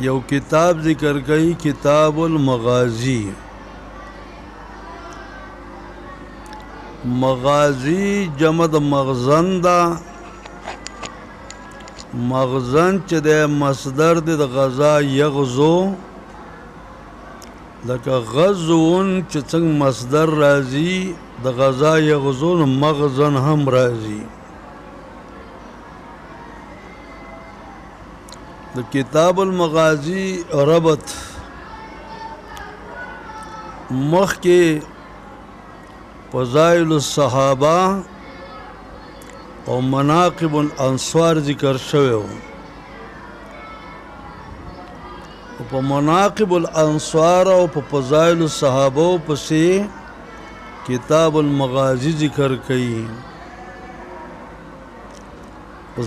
یو کتاب ذکر کئی کتاب المغازی. مغازی جمع د مغزن دا. مغزن چې د مصدر د غزا یغزو، لکه غزون چې څنګه مصدر راځي د غزا یغزو نو مغزن هم راځي. د کتاب المغازی ربط مخکې فضائل الصحابه او مناقب الانصار ذکر شوی و. په مناقب الانصار او په فضائل الصحابه پسې کتاب المغازی ذکر کړي.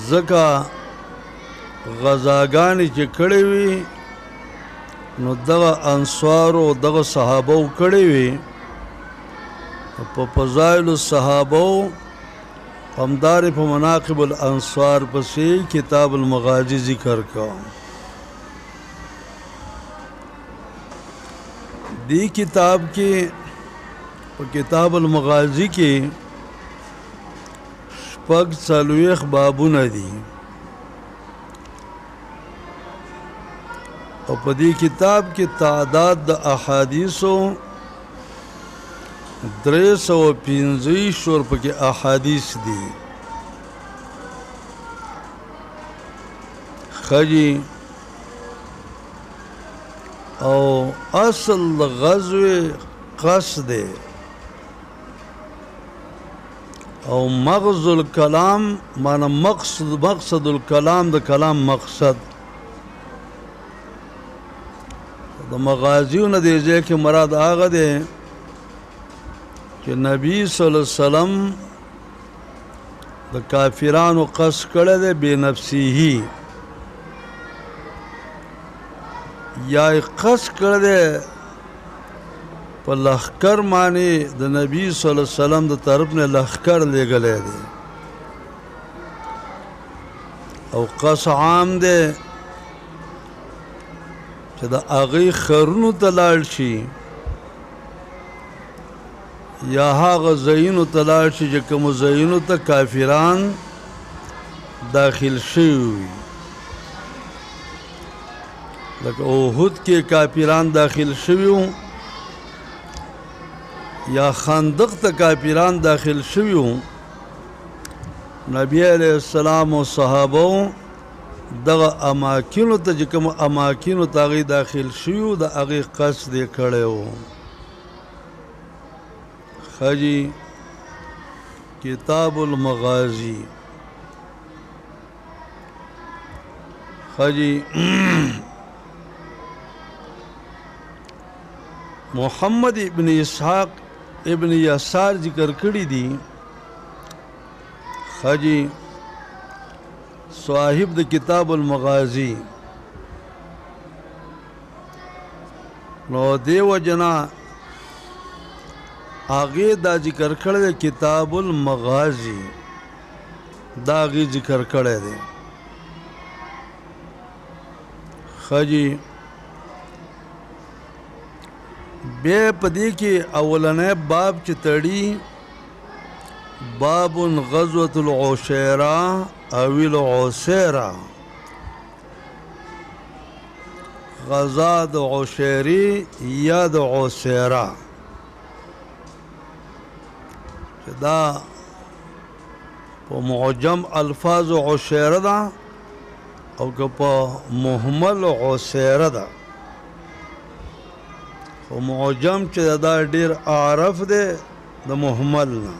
ځکه غزاګانې چې کړې وي نو دغه انصار او دغه صحابه کړې وي. په فضائل الصحابه همدار په مناقب الانصار پسې کتاب المغازی ذکر کا. دی کتاب کې په کتاب المغازی کې شپږ څلوېښت بابونه دي او په دې کتاب کې تعداد د احادیثو 315 شور پکې احادیث دي. خجی او اصل غزو قصد او مغز الکلام معنی مقصد الکلام د کلام مقصد د مغازیو نه دی ځکه مراد هغه دی چې نبی صلی الله علیه وسلم د کافرانو قصد کړی دی بے نفسیه یا قصد کړی دی په لښکر باندې د نبی صلی الله علیه وسلم د طرف نه لښکر لېږلی دی او قصد عام دی چې د هغې خرونو ته لاړ شي یا هغه ځایونو ته لاړ شي چې کومو ځایونو ته کافران داخل شوي وي. لکه احد کې کافران داخل شوي وو یا خندق ته کافران داخل شوي وو. نبی علیہ السلام او صحابه دغه اماکنو ته چې کوم اماکنو ته هغې داخل شوي وو د هغې قصد یې کړی وو. خجی کتاب المغازی. خجی محمد ابن اسحاق ابن یسار ذکر کړی دی. خجی صاحب د کتاب المغازی نو دیو جنا آگے دا ذکر کړی کتاب المغازی دا آگے ذکر کړی دی. خجی بیا په دې کې اولنی باب چې تړي باب غزوة العشیرہ او العسیرہ غزا د عشیری یا د عسیرہ دا په معجم الفاظ عشیره ده او که په محمل عسیره ده. خو معجم چې دا ډیر اعرف ده د محمل نه.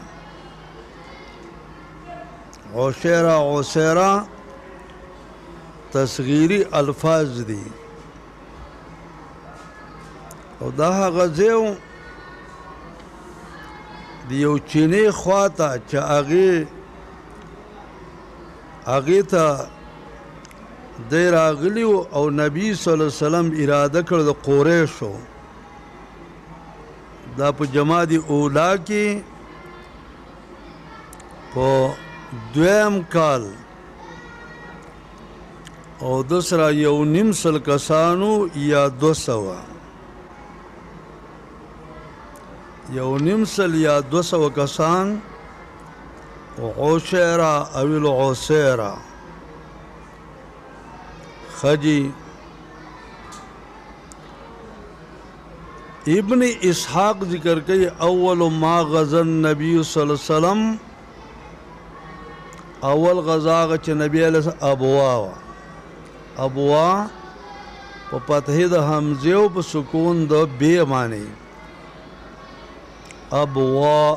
عشیره عسیره تصغیری الفاظ دي او دا هغه ځای د یو چینی خواته چې هغې ته دی راغلی او نبی صلی الله علیه وسلم اراده کړ د قریشو دا په جمادی اولا کې په دویم کال او د سره 1.5 کسانو یا 200 1.5 یا 200 کسان عشیرا او العسیرا خجی ابن اسحاق ذکر کئی اول ما غزا النبی صلی اللہ علیہ وسلم اول غزا چ نبی علیہ السلام ابوا په فتح د حمزه او په سکون د بی معنی ابوا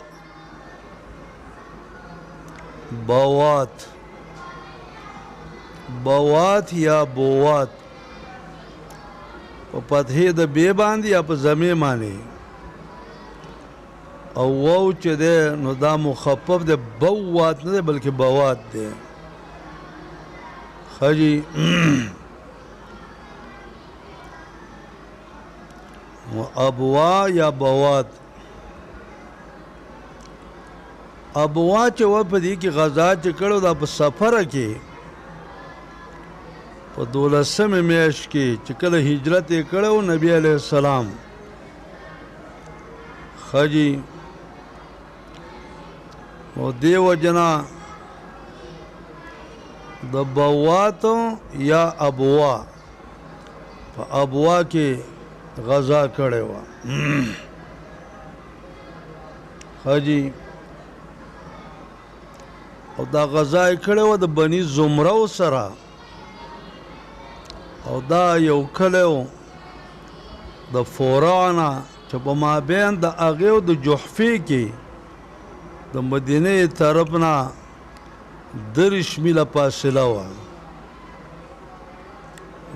بوات یا بوات په فتح د بی باندې یا په زمې معنی او واو چې ده نو دا مخفف ده بوات نه ده بلکې بوات ده خجی ابوا یا بوات ابوا چې و په دې کې غزا چې کړو دا په سفر کې په 12مه میاشت کې چې کله هجرت یې کړو نبی علیہ السلام خجی او دیو جنا د بوات یا ابوا په ابوا کې غزا کړې و حاجی او دا غزا کړې و د بنی زمره سره او دا یو کلو د فورانا چې په مابین د هغې او د جحفې کې د مدینې طرف نه 10 میله فاصله وه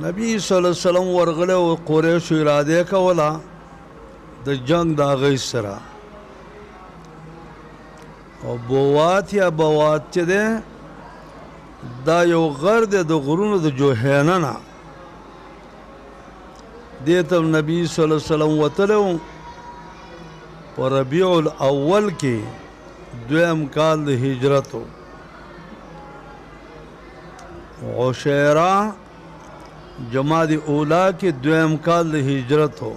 نبی صلی الله علیه وسلم ورغلی او قریشو اراده کوله د جنگ د هغې سره او بوات یا بوات چې دی دا یو غر دی د غرونو د جوهینه نه دې ته نبی صلی الله علیه وسلم وتلی و په ربیع الاول کې 2م کال د هجرتو عشیرا جمادی اولا کې 2م کال د هجرتو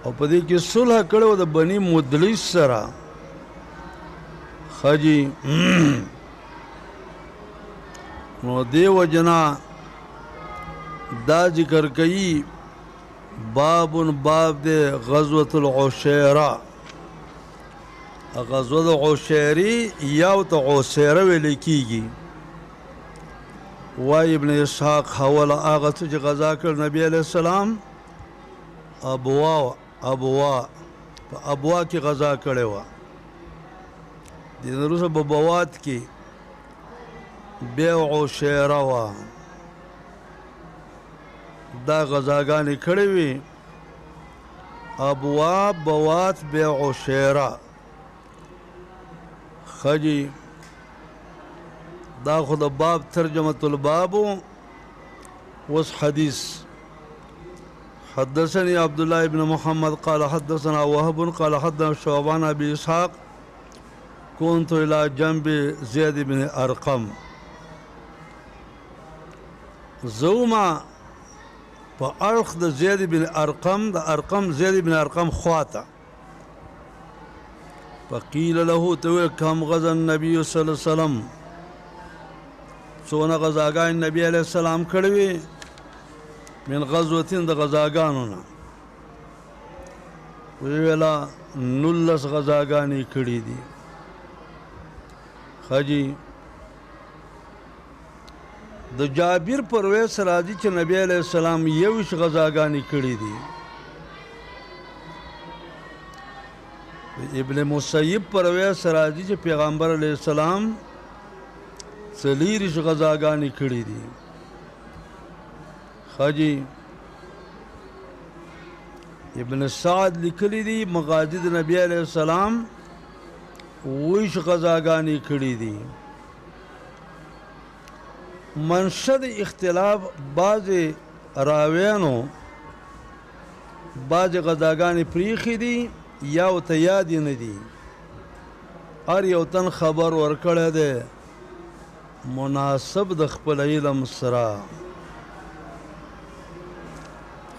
او په دې کې صلح کړو د بنی مدلس سره خجی نو دیو جنا دا ذکر کئی باب دے غزوة العشیرہ غزوة عشیری یاو تا عشیرہ ویلی کی گی وائی ابن اسحاق حوالا آغا تو چی غزا کر نبی علیہ السلام ابوا کی غزا کرے وا دین روز ببوات کی بیع عشیرہ وا دا غزاګانې کړې وي ابوا بوات بیع عشیرہ خجی دا خود باب ترجمة الباب وس حدیث حدثني عبد الله بن محمد قال حدثنا وهب قال حدثنا شعبان ابي اسحاق كنت الى جنب زيد بن ارقم زوما په اړخ د زید بن ارقم د ارقم زید بن ارقم خواته فقیل له تو کم غزا النبی صلی الله علیه وسلم څونه غزاګان نبی علیہ السلام کړی وي من غزوتین د غزاګانو نه ویلا 19 غزاګانې کړې دي خجی د جابر پرویز راځي چې نبی علیہ السلام 21 غزاګانې کړې دي ابن مسیب پرویز راځي چې پیغمبر علیہ السلام 40 غزاګانې کړې دي خاجی ابن سعد لیکلی دي مغازی د نبی علیہ السلام 20 غزاګانې کړې دي منشد اختلاف بعض راویانو بعض غزاګانې پریخي دي یا ورته یاد نه دي هر یو تن خبر ورکړی دی مناسب د خپل علم سره.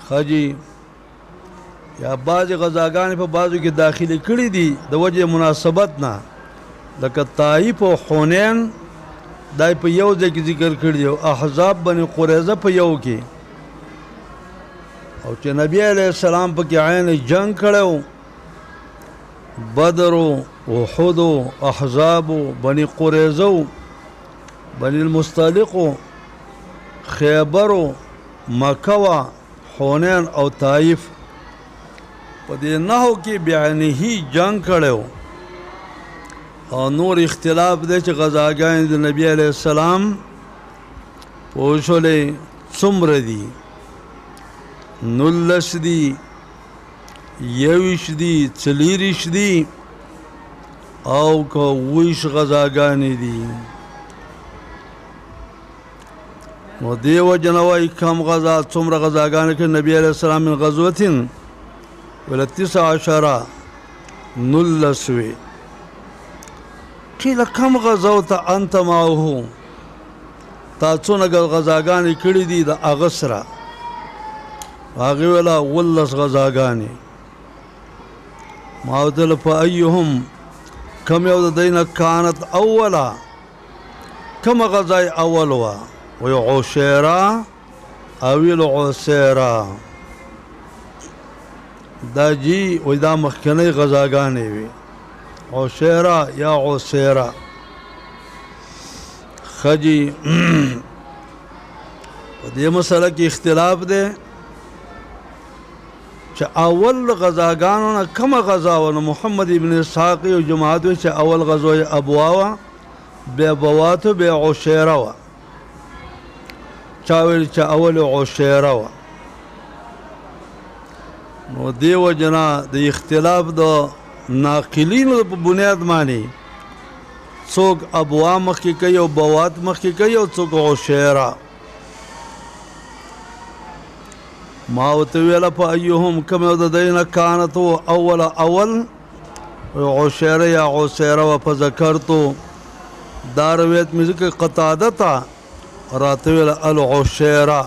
خجی یا بعض غزاګانې په بعضو کې داخلي کړي دي د وجه مناسبت نه، لکه طائف او حنین دای په یو ځای کې ذکر کړي او احزاب بني قریظه په یو کې، او چې نبی علیہ السلام په کې عین جنگ کړو، بدر و احد و احزاب و بني قریظه و بني المصطلق و خیبر و مکه و حنین او طائف په دې نهو کې بیانهی جنگ کړو. او نور اختلاف دی چې غزاګانې د نبی علیہ السلام پوښولې څومره دي، 19 دي، 21 دي، 40 دي او که 20 غزاګانې دي. نو دې وجه نه وایي کم غزا څومره غزاګانې کړي نبی علیہ السلام من غزوة ولا 19 19 قیل کم غزوت انت معه، تا څونه غزاګانې کړي دي د هغه سره؟ هغې ویله 19 غزاګانې. ما ورته ویل فایهم کم یو د دوی نه کانت اوله، کومه غزا یې اول وه؟ وی عشیره او ویل عسیره. دا جی وی دا مخکنی غزاګانې وي، عشیره یا عسیره. خجی په دې مسله کې اختلاف دی چې اول غزاګانو نه کومه غزا وه؟ نو محمد ابن اسحاق یو جماعت وی چې اول غزوه ابوا وه، بیا بواتو، بیا عشیره وه. چا ویل چې اول عشیره وه. نو دې وجه نه د اختلاف د ناقلینو په بنیاد باندې څوک ابوا مخکې کوي او بوات مخکې کوي او څوک عشیره. ما ورته ویله فایهم کوم یو د دوی نه کانت اول عشیره یا عسیره و فذکرتو. دا روایت مې ذکر قتاده ته راته ویله العشیره،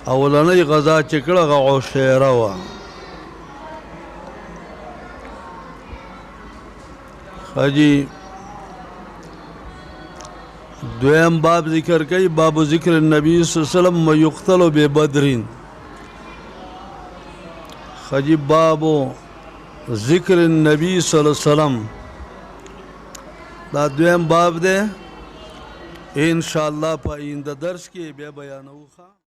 اولنۍ غزا چې کړه هغه عشیره وه. خجی دویم باب ذکر کوي، باب ذکر النبی صلی اللہ علیہ وسلم و یقتل ببدرین. خجی باب ذکر النبی صلی اللہ علیہ وسلم دا دویم باب دی. انشاءاللہ په آینده درس کې بیا بیانوو.